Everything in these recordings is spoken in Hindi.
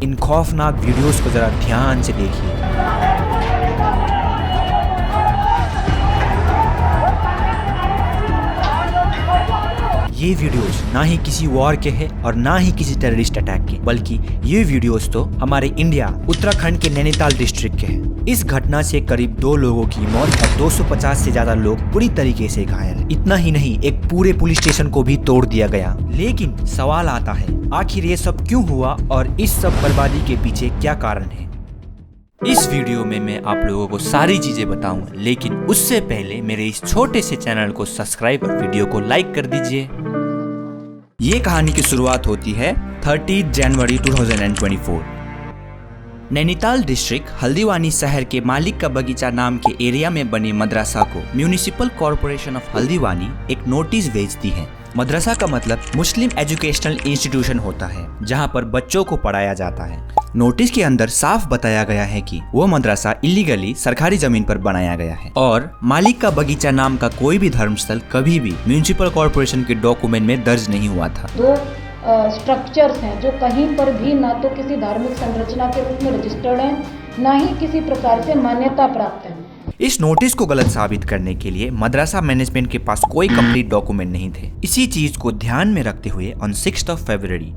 इन खौफनाक वीडियोस को जरा ध्यान से देखिए। ये वीडियोस ना ही किसी वॉर के हैं और ना ही किसी टेररिस्ट अटैक के, बल्कि ये वीडियोस तो हमारे इंडिया उत्तराखंड के नैनीताल डिस्ट्रिक्ट के हैं। इस घटना से करीब 2 लोगों की मौत और 250 से ज्यादा लोग बुरी तरीके से घायल। इतना ही नहीं, एक पूरे पुलिस स्टेशन को भी तोड़ दिया गया। लेकिन सवाल आता है, आखिर ये सब क्यों हुआ और इस सब बर्बादी के पीछे क्या कारण है? इस वीडियो में मैं आप लोगों को सारी चीजें बताऊंगा, लेकिन उससे पहले मेरे इस छोटे से चैनल को सब्सक्राइब और वीडियो को लाइक कर दीजिए। ये कहानी की शुरुआत होती है 30 जनवरी 2024। नैनीताल डिस्ट्रिक्ट हल्द्वानी शहर के मालिक का बगीचा नाम के एरिया में बनी मदरसा को म्यूनिसिपल कॉर्पोरेशन ऑफ हल्द्वानी एक नोटिस भेजती है। मदरसा का मतलब मुस्लिम एजुकेशनल इंस्टीट्यूशन होता है, जहां पर बच्चों को पढ़ाया जाता है। नोटिस के अंदर साफ बताया गया है कि वो मदरसा इलीगली सरकारी जमीन पर बनाया गया है और मालिक का बगीचा नाम का कोई भी धर्मस्थल कभी भी म्यूनिसिपल कॉर्पोरेशन के डॉक्यूमेंट में दर्ज नहीं हुआ था। दो स्ट्रक्चर्स हैं जो कहीं पर भी ना तो किसी धार्मिक संरचना के रूप में रजिस्टर्ड हैं, ना ही किसी प्रकार से मान्यता प्राप्त है। इस नोटिस को गलत साबित करने के लिए मदरसा मैनेजमेंट के पास कोई कंप्लीट डॉक्यूमेंट नहीं थे। इसी चीज को ध्यान में रखते हुए ऑन 6 फरवरी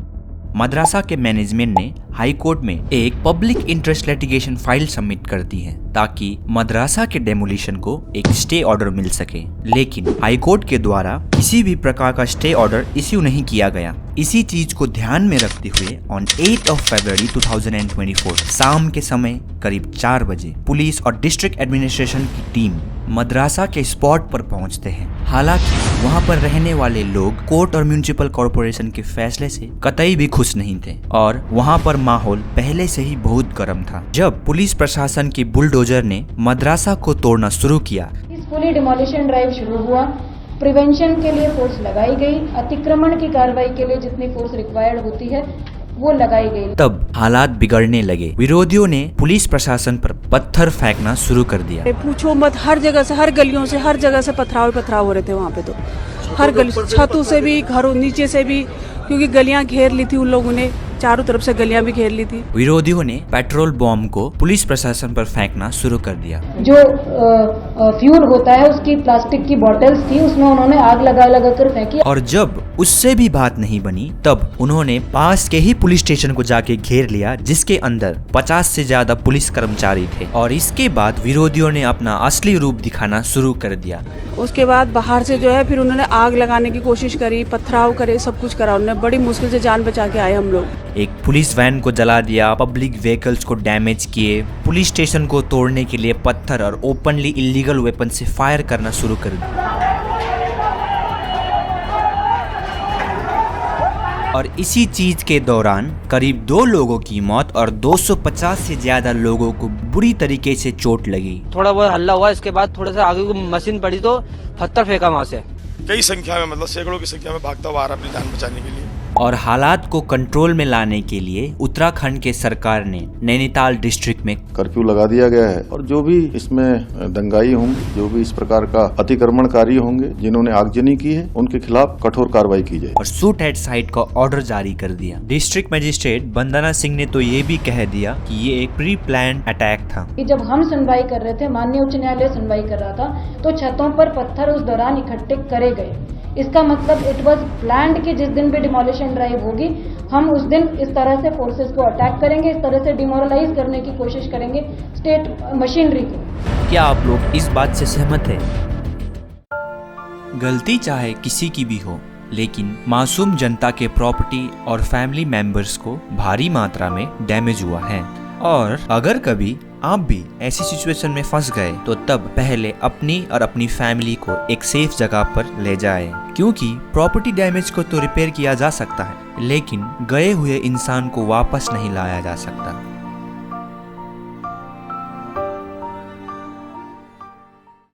मदरसा के मैनेजमेंट ने हाई कोर्ट में एक public interest litigation file submit कर दी है, ताकि मदरसा के डेमोलिशन को एक स्टे ऑर्डर मिल सके। लेकिन हाई कोर्ट के द्वारा किसी भी प्रकार का स्टे ऑर्डर इश्यू नहीं किया गया। इसी चीज को ध्यान में रखते हुए ऑन 8 फरवरी 2024 शाम के समय करीब 4 बजे पुलिस और डिस्ट्रिक्ट एडमिनिस्ट्रेशन की टीम मदरसा के स्पॉट पर पहुंचते हैं। हालांकि वहां पर रहने वाले लोग कोर्ट और म्यूनिसिपल कॉर्पोरेशन के फैसले से कतई भी खुश नहीं थे और वहां पर माहौल पहले से ही बहुत गर्म था। जब पुलिस प्रशासन की बुलडोजर ने मदरसा को तोड़ना शुरू किया, पीसफुली डिमोलिशन ड्राइव शुरू हुआ। प्रिवेंशन के लिए फोर्स लगाई गई, अतिक्रमण की कार्रवाई के लिए जितनी फोर्स रिक्वायर्ड होती है वो लगाई गई। तब हालात बिगड़ने लगे। विरोधियों ने पुलिस प्रशासन पर पत्थर फेंकना शुरू कर दिया। पूछो मत, हर जगह से, हर गलियों से, हर जगह से पथराव हो रहे थे वहाँ पे। तो हर गली, छतों से भी, घरों नीचे से भी, क्योंकि गलियां घेर ली थी उन लोगों ने, चारों तरफ से गलियां भी घेर ली थी। विरोधियों ने पेट्रोल बॉम्ब को पुलिस प्रशासन पर फेंकना शुरू कर दिया। जो फ्यूल होता है उसकी प्लास्टिक की बॉटल्स थी, उसमें उन्होंने आग लगा कर फेंकी। और जब उससे भी बात नहीं बनी, तब उन्होंने पास के ही पुलिस स्टेशन को जाके घेर लिया, जिसके अंदर 50 से ज्यादा पुलिस कर्मचारी थे। और इसके बाद विरोधियों ने अपना असली रूप दिखाना शुरू कर दिया। उसके बाद बाहर से जो है फिर उन्होंने आग लगाने की कोशिश करी, पथराव करे, सब कुछ करा। उन्होंने बड़ी मुश्किल से जान बचा के आए हम लोग। एक पुलिस वैन को जला दिया, पब्लिक व्हीकल्स को डैमेज किए, पुलिस स्टेशन को तोड़ने के लिए पत्थर और ओपनली इलीगल वेपन से फायर करना शुरू कर दिया। और इसी चीज के दौरान करीब 2 लोगों की मौत और 250 से ज्यादा लोगों को बुरी तरीके से चोट लगी। थोड़ा बहुत हल्ला हुआ, इसके बाद थोड़ा सा आगे को मशीन पड़ी तो पत्थर फेंका वहाँ से। कई संख्या में, मतलब सैकड़ों की संख्या में भागता हुआ आ रहा अपनी जान बचाने के लिए। और हालात को कंट्रोल में लाने के लिए उत्तराखंड के सरकार ने नैनीताल डिस्ट्रिक्ट में कर्फ्यू लगा दिया गया है और जो भी इसमें दंगाई होंगे, जो भी इस प्रकार का अतिक्रमणकारी होंगे, जिन्होंने आगजनी की है, उनके खिलाफ कठोर कार्रवाई की जाए। और शूट एट साइट का ऑर्डर जारी कर दिया। डिस्ट्रिक्ट मजिस्ट्रेट वंदना सिंह ने तो ये भी कह दिया कि ये एक प्री प्लान अटैक था। जब हम सुनवाई कर रहे थे, माननीय उच्च न्यायालय सुनवाई कर रहा था, तो छतों पर पत्थर उस दौरान इकट्ठे करे गए। इसका मतलब इट वाज प्लान्ड कि जिस दिन भी डिमोलिशन ड्राइव होगी, हम उस दिन इस तरह से फोर्सेस को अटैक करेंगे, इस तरह से डिमोरलाइज करने की कोशिश करेंगे स्टेट मशीनरी को। क्या आप लोग इस बात से सहमत हैं? गलती चाहे किसी की भी हो, लेकिन मासूम जनता के प्रॉपर्टी और फैमिली मेंबर्स को भारी मात्रा में डैमेज हुआ है। और अगर कभी आप भी ऐसी सिचुएशन में फंस गए, तो तब पहले अपनी और अपनी फैमिली को एक सेफ जगह पर ले जाएं, क्योंकि प्रॉपर्टी डैमेज को तो रिपेयर किया जा सकता है, लेकिन गए हुए इंसान को वापस नहीं लाया जा सकता।